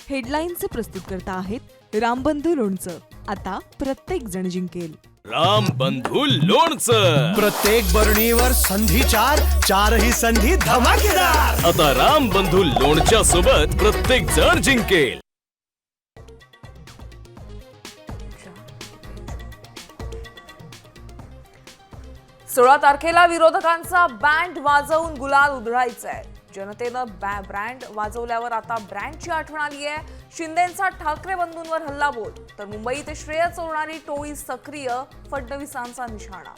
हेडलाईनचे प्रस्तुत करता आहेत रामबंधू लोणचं. आता प्रत्येक जण जिंकेल. रामबंधू लोणचं. प्रत्येक बरणीवर संधी चार, चारही संधी धमाकेदार. आता रामबंधू लोणच्या सोबत प्रत्येक जण जिंकेल. सोळा तारखेला विरोधकांचा बँड वाजवून गुलाल उधळायचाय. जनतेनं ब्रँड वाजवल्यावर आता ब्रँडची आठवण आली आहे. शिंदेंचा ठाकरे बंधूंवर हल्लाबोल तर मुंबईत श्रेय चोरणारी टोळी सक्रिय, फडणवीसांचा निशाणा.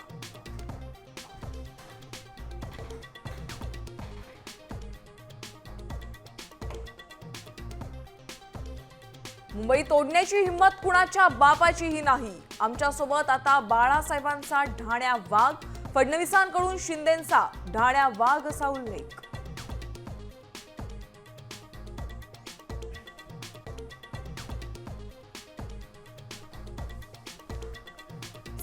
मुंबई तोडण्याची हिंमत कुणाच्या बापाचीही नाही. आमच्यासोबत आता बाळासाहेबांचा ढाण्या वाघ, फडणवीसांकडून शिंदेंचा ढाण्या वाघ असा उल्लेख.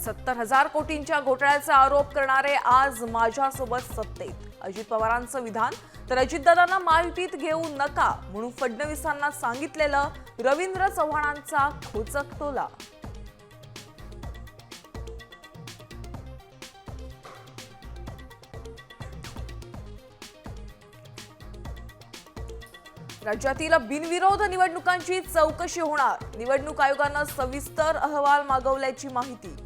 $70,000 कोटींच्या घोटाळ्याचा आरोप करणारे आज माझ्यासोबत सत्तेत. अजित पवारांचं विधान तर अजितदादांना महायुतीत घेऊ नका म्हणून फडणवीसांना सांगितलेलं रवींद्र चव्हाणांचा खोचक टोला. राज्यातील बिनविरोध निवडणुकांची चौकशी होणार. निवडणूक आयोगानं सविस्तर अहवाल मागवल्याची माहिती.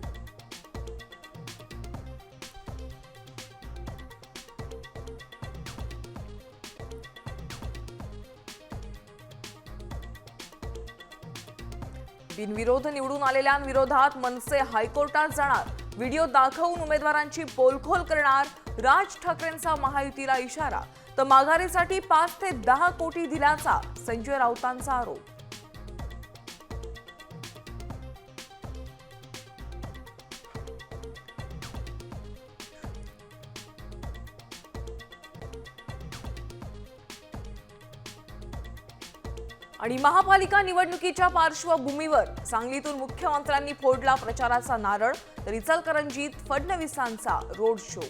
बिनविरोध निवडून आलेल्यांविरोधात मनसे हायकोर्टात जाणार. व्हिडिओ दाखवून उमेदवारांची पोलखोल करणार. राज ठाकरेंचा महायुतीला इशारा तर माघारीसाठी 5 ते 10 कोटी दिल्याचा संजय राऊतांचा आरोप. आणि महापालिका निवडणुकीच्या पार्श्वभूमीवर सांगलीतून मुख्यमंत्र्यांनी फोडला प्रचाराचा नारळ तर इचलकरंजीत फडणवीसांचा रोड शो.